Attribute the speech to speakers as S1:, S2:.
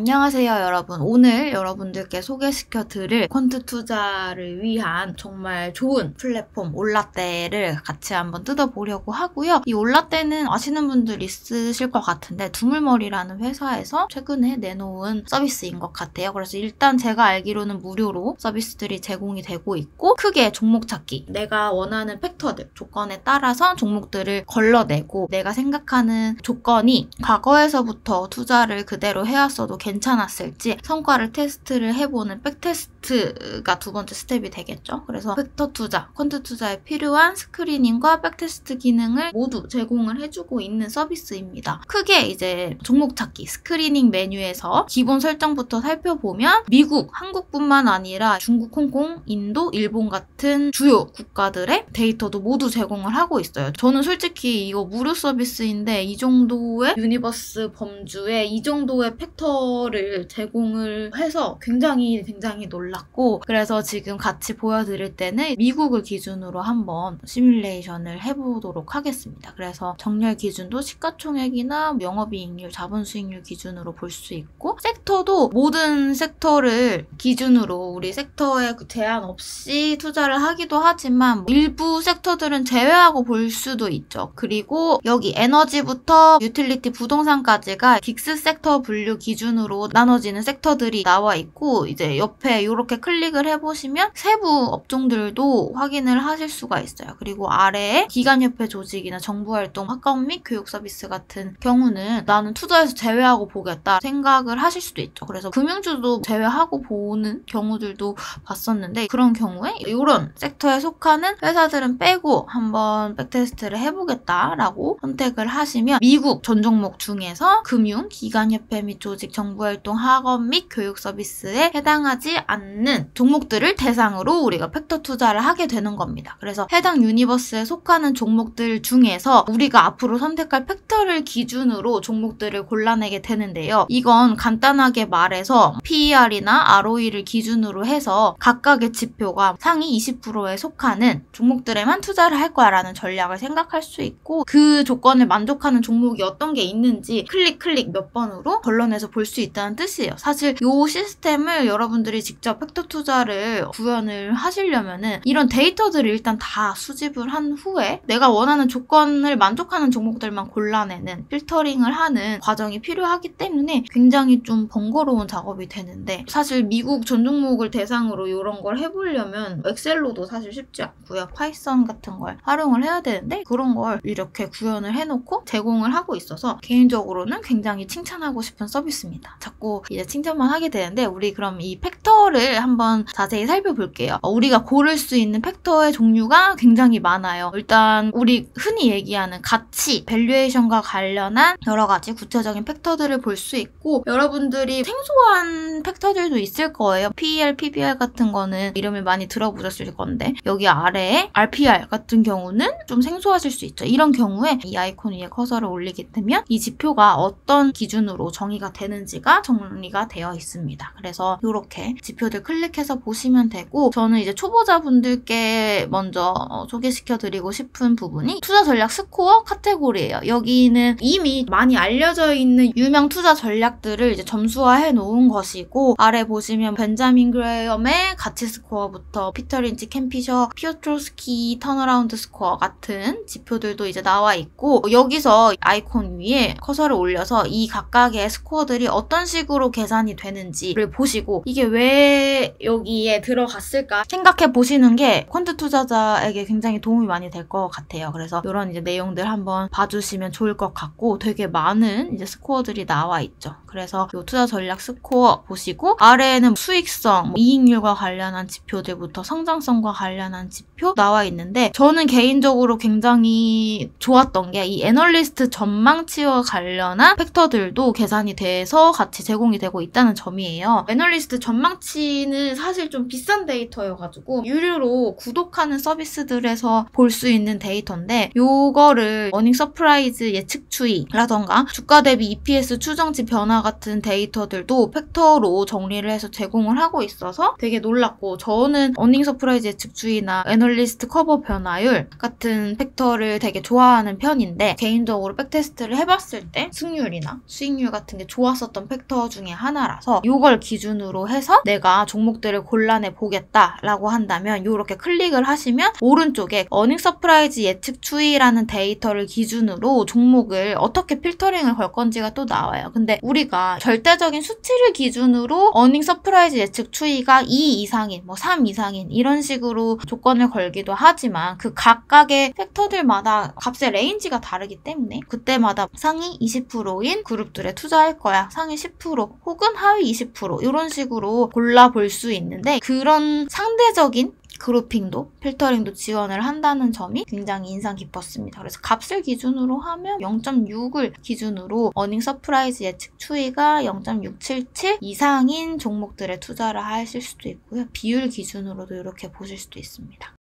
S1: 안녕하세요 여러분. 오늘 여러분들께 소개시켜 드릴 퀀트 투자를 위한 정말 좋은 플랫폼 올라떼를 같이 한번 뜯어보려고 하고요. 이 올라떼는 아시는 분들 있으실 것 같은데 두물머리라는 회사에서 최근에 내놓은 서비스인 것 같아요. 그래서 일단 제가 알기로는 무료로 서비스들이 제공이 되고 있고, 크게 종목 찾기, 내가 원하는 팩터들, 조건에 따라서 종목들을 걸러내고 내가 생각하는 조건이 과거에서부터 투자를 그대로 해왔어도 괜찮았을지 성과를 테스트를 해보는 백테스트가 두 번째 스텝이 되겠죠. 그래서 팩터 투자, 퀀트 투자에 필요한 스크리닝과 백테스트 기능을 모두 제공을 해주고 있는 서비스입니다. 크게 이제 종목 찾기, 스크리닝 메뉴에서 기본 설정부터 살펴보면 미국, 한국뿐만 아니라 중국, 홍콩, 인도, 일본 같은 주요 국가들의 데이터도 모두 제공을 하고 있어요. 저는 솔직히 이거 무료 서비스인데 이 정도의 유니버스 범주에 이 정도의 팩터를 제공을 해서 굉장히 놀랐고, 그래서 지금 같이 보여드릴 때는 미국을 기준으로 한번 시뮬레이션을 해보도록 하겠습니다. 그래서 정렬 기준도 시가총액이나 영업이익률, 자본수익률 기준으로 볼 수 있고, 섹터도 모든 섹터를 기준으로 우리 섹터에 제한 없이 투자를 하기도 하지만 일부 섹터들은 제외하고 볼 수도 있죠. 그리고 여기 에너지부터 유틸리티, 부동산까지가 긱스 섹터 분류 기준으로 나눠지는 섹터들이 나와 있고, 이제 옆에 이렇게 클릭을 해보시면 세부 업종들도 확인을 하실 수가 있어요. 그리고 아래에 기관협회 조직이나 정부활동, 학과업 및 교육 서비스 같은 경우는 나는 투자에서 제외하고 보겠다 생각을 하실 수도 있죠. 그래서 금융주도 제외하고 보는 경우들도 봤었는데, 그런 경우에 이런 섹터에 속하는 회사들은 빼고 한번 백테스트를 해보겠다라고 선택을 하시면 미국 전 종목 중에서 금융, 기관협회 및 조직, 정부활동, 학업 및 교육 서비스에 해당하지 않는 종목들을 대상으로 우리가 팩터 투자를 하게 되는 겁니다. 그래서 해당 유니버스에 속하는 종목들 중에서 우리가 앞으로 선택할 팩터를 기준으로 종목들을 골라내게 되는데요. 이건 간단하게 말해서 PER이나 ROE를 기준으로 해서 각각의 지표가 상위 20%에 속하는 종목들에만 투자를 할 거야라는 전략을 생각할 수 있고, 그 조건을 만족하는 종목이 어떤 게 있는지 클릭 몇 번으로 걸러내서 볼 수 있다는 뜻이에요. 사실 이 시스템을 여러분들이 직접 팩터 투자를 구현을 하시려면은 이런 데이터들을 일단 다 수집을 한 후에 내가 원하는 조건을 만족하는 종목들만 골라내는, 필터링을 하는 과정이 필요하기 때문에 굉장히 좀 번거로운 작업이 되는데, 사실 미국 전 종목을 대상으로 이런 걸 해보려면 엑셀로도 사실 쉽지 않고요. 파이썬 같은 걸 활용을 해야 되는데 그런 걸 이렇게 구현을 해놓고 제공을 하고 있어서 개인적으로는 굉장히 칭찬하고 싶은 서비스입니다. 자꾸 이제 칭찬만 하게 되는데, 우리 그럼 이 팩터를 한번 자세히 살펴볼게요. 우리가 고를 수 있는 팩터의 종류가 굉장히 많아요. 일단 우리 흔히 얘기하는 가치, 밸류에이션과 관련한 여러 가지 구체적인 팩터들을 볼 수 있고, 여러분들이 생소한 팩터들도 있을 거예요. PER, PBR 같은 거는 이름을 많이 들어보셨을 건데, 여기 아래에 RPR 같은 경우는 좀 생소하실 수 있죠. 이런 경우에 이 아이콘 위에 커서를 올리게 되면 이 지표가 어떤 기준으로 정의가 되는지가 정리가 되어 있습니다. 그래서 이렇게 지표들 클릭해서 보시면 되고, 저는 이제 초보자분들께 먼저 소개시켜드리고 싶은 부분이 투자 전략 스코어 카테고리예요. 여기는 이미 많이 알려져 있는 유명 투자 전략들을 이제 점수화해 놓은 것이고, 아래 보시면 벤자민 그레엄의 가치 스코어부터 피터 린치, 켄 피셔, 피오트로스키 턴어라운드 스코어 같은 지표들도 이제 나와 있고, 여기서 아이콘 위에 커서를 올려서 이 각각의 스코어들이 어떤 식으로 계산이 되는지를 보시고 이게 왜 여기에 들어갔을까 생각해 보시는 게 퀀트 투자자에게 굉장히 도움이 많이 될 것 같아요. 그래서 이런 이제 내용들 한번 봐주시면 좋을 것 같고, 되게 많은 이제 스코어들이 나와 있죠. 그래서 이 투자 전략 스코어 보시고, 아래에는 수익성, 이익률과 관련한 지표들부터 성장성과 관련한 지표 나와 있는데, 저는 개인적으로 굉장히 좋았던 게 이 애널리스트 전망치와 관련한 팩터들도 계산이 돼서 같이 제공이 되고 있다는 점이에요. 애널리스트 전망치 위치는 사실 좀 비싼 데이터여가지고 유료로 구독하는 서비스들에서 볼 수 있는 데이터인데 요거를 어닝 서프라이즈 예측 추이라던가 주가 대비 EPS 추정치 변화 같은 데이터들도 팩터로 정리를 해서 제공을 하고 있어서 되게 놀랐고, 저는 어닝 서프라이즈 예측 추이나 애널리스트 커버 변화율 같은 팩터를 되게 좋아하는 편인데, 개인적으로 백테스트를 해봤을 때 승률이나 수익률 같은 게 좋았었던 팩터 중에 하나라서 요걸 기준으로 해서 내가 종목들을 골라내 보겠다라고 한다면 요렇게 클릭을 하시면 오른쪽에 어닝 서프라이즈 예측 추이라는 데이터를 기준으로 종목을 어떻게 필터링을 걸 건지가 또 나와요. 근데 우리가 절대적인 수치를 기준으로 어닝 서프라이즈 예측 추이가 2 이상인, 3 이상인 이런 식으로 조건을 걸기도 하지만 그 각각의 팩터들마다 값의 레인지가 다르기 때문에 그때마다 상위 20%인 그룹들에 투자할 거야, 상위 10% 혹은 하위 20% 이런 식으로 골라볼 수 있는데, 그런 상대적인 그룹핑도 필터링도 지원을 한다는 점이 굉장히 인상 깊었습니다. 그래서 값을 기준으로 하면 0.6을 기준으로 어닝 서프라이즈 예측 추이가 0.677 이상인 종목들에 투자를 하실 수도 있고요. 비율 기준으로도 이렇게 보실 수도 있습니다.